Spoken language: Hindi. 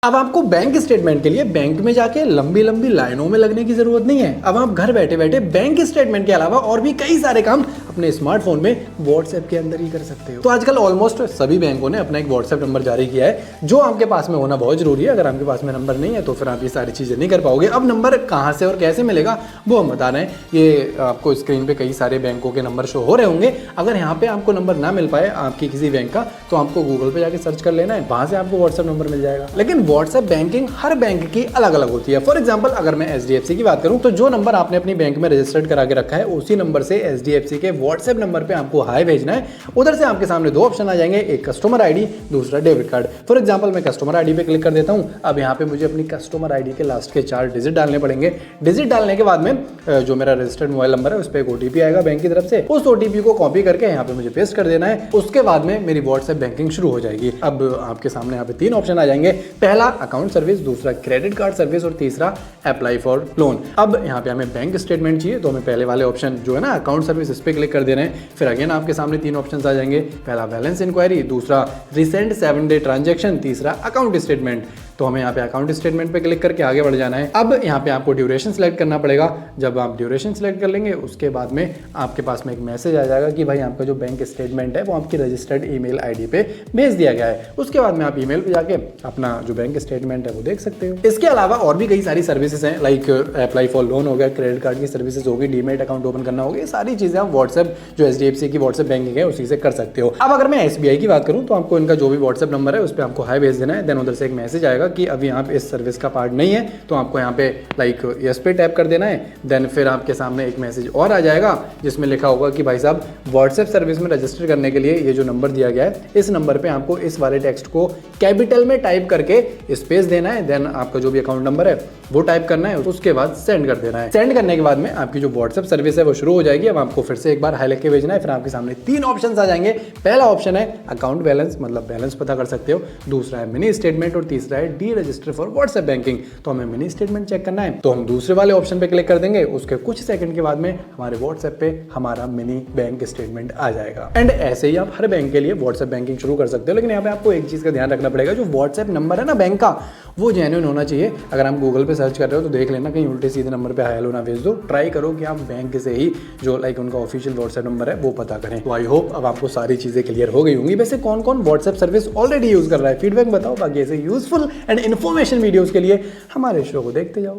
अब आपको बैंक स्टेटमेंट के लिए बैंक में जाके लंबी लंबी लाइनों में लगने की जरूरत नहीं है। अब आप घर बैठे बैठे बैंक स्टेटमेंट के अलावा और भी कई सारे काम अपने स्मार्टफोन में व्हाट्सएप के अंदर ही कर सकते हो। तो आजकल ऑलमोस्ट सभी बैंकों ने अपना एक व्हाट्सएप नंबर जारी किया है जो आपके पास में होना बहुत जरूरी है। अगर आपके पास में नंबर नहीं है तो फिर आप ये सारी चीजें नहीं कर पाओगे। अब नंबर कहाँ से और कैसे मिलेगा वो हम बता रहे हैं। ये आपको स्क्रीन पे कई सारे बैंकों के नंबर शो हो रहे होंगे। अगर यहाँ पे आपको नंबर ना मिल पाए आपकी किसी बैंक का तो आपको गूगल पे जाके सर्च कर लेना है, वहां से आपको व्हाट्सएप नंबर मिल जाएगा। लेकिन व्हाट्सएप बैंकिंग हर बैंक की अलग अलग होती है। फॉर एग्जांपल अगर मैं एचडीएफसी की बात करूं तो जो नंबर आपने अपनी बैंक में रजिस्टर्ड करा के रखा है उसी नंबर से एचडीएफसी के व्हाट्सएप नंबर पे आपको हाई भेजना है। उधर से आपके सामने दो ऑप्शन आ जाएंगे, एक कस्टमर आईडी, दूसरा डेबिट कार्ड। फॉर एग्जांपल मैं कस्टमर आईडी पे क्लिक कर देता हूं। अब यहाँ पे मुझे अपनी कस्टमर आईडी के लास्ट के 4 डिजिट डालने पड़ेंगे। डिजिट डालने के बाद में जो मेरा रजिस्टर्ड मोबाइल नंबर है उस पर एक ओटीपी आएगा बैंक की तरफ से। उस ओटीपी को कॉपी करके यहाँ पे मुझे पेस्ट कर देना है। उसके बाद में मेरी व्हाट्सएप बैंकिंग शुरू हो जाएगी। अब आपके सामने यहाँ पे 3 ऑप्शन आ जाएंगे, पहला अकाउंट सर्विस, दूसरा क्रेडिट कार्ड सर्विस और तीसरा अप्लाई फॉर लोन। अब यहाँ पे हमें बैंक स्टेटमेंट चाहिए तो हमें पहले वाले ऑप्शन जो है ना अकाउंट सर्विस, इस पे क्लिक कर देना है। फिर अगेन आपके सामने 3 ऑप्शंस आ जाएंगे, पहला बैलेंस इंक्वायरी, दूसरा रिसेंट 7 डे ट्रांजैक्शन, तीसरा अकाउंट स्टेटमेंट। तो हमें यहाँ पे अकाउंट स्टेटमेंट पे क्लिक करके आगे बढ़ जाना है। अब यहाँ पे आपको ड्यूरेशन सेलेक्ट करना पड़ेगा। जब आप ड्यूरेशन सेलेक्ट कर लेंगे उसके बाद में आपके पास में एक मैसेज आ जाएगा कि भाई आपका जो बैंक स्टेटमेंट है वो आपकी रजिस्टर्ड ईमेल आईडी पे भेज दिया गया है। उसके बाद में आप ईमेल पे जाके अपना जो बैंक स्टेटमेंट है वो देख सकते हो। इसके अलावा और भी कई सारी सर्विसेज हैं, लाइक अप्लाई फॉर लोन हो गया, क्रेडिट कार्ड की सर्विसेज होगी, डीमेट अकाउंट ओपन करना होगी। ये सारी चीजें आप व्हाट्सएप जो एचडीएफसी की व्हाट्सएप बैंकिंग है उसी से कर सकते हो। अब अगर मैं एसबीआई की बात करूँ तो आपको इनका जो भी व्हाट्सएप नंबर है उस पर आपको हाई भेज देना है। देन उधर से एक मैसेज आएगा कि अभी आप इस सर्विस का पार्ट नहीं है तो आपको यहाँ पे लाइक यस पे टैप कर देना है। देन फिर आपके सामने एक मैसेज और आ जाएगा जिसमें लिखा होगा कि भाई साहब व्हाट्सएप सर्विस में रजिस्टर करने के लिए ये जो नंबर दिया गया है इस नंबर पे आपको इस वाले टेक्स्ट को कैपिटल में टाइप करके स्पेस देना है। देन आपका जो भी अकाउंट नंबर है वो टाइप करना है, उसके बाद सेंड कर देना है। सेंड करने के बाद में आपकी जो व्हाट्सएप सर्विस है वो शुरू हो जाएगी। अब आपको फिर से एक बार हाई लिख के भेजना है। फिर आपके सामने 3 ऑप्शंस आ जाएंगे, पहला ऑप्शन है अकाउंट बैलेंस, मतलब बैलेंस पता कर सकते हो, दूसरा है मिनी स्टेटमेंट और तीसरा है D register for WhatsApp banking. तो हमें मिनी स्टेटमेंट चेक करना है तो हम दूसरे वाले ऑप्शन पे क्लिक कर देंगे। उसके कुछ सेकंड के बाद में हमारे व्हाट्सएप पे हमारा मिनी बैंक स्टेटमेंट आ जाएगा। एंड ऐसे ही आप हर बैंक के लिए व्हाट्सएप बैंकिंग शुरू कर सकते हो। लेकिन यहाँ पे आपको एक चीज का ध्यान रखना पड़ेगा, जो व्हाट्सएप नंबर है ना बैंक का वो जेन्युइन होना चाहिए। अगर आप गूगल पे सर्च कर रहे हो तो देख लेना कहीं उल्टे सीधे नंबर पे हाय हेलो ना भेज दो। ट्राई करो कि आप बैंक से ही जो लाइक उनका ऑफिशियल व्हाट्सएप नंबर है वो पता करें। तो आई होप अब आपको सारी चीजें क्लियर हो गई होंगी। वैसे कौन कौन व्हाट्सएप सर्विस ऑलरेडी यूज कर रहा है फीडबैक बताओ। बाकी ऐसे यूजफुल एंड इन्फॉर्मेशन वीडियोस के लिए हमारे शो को देखते जाओ।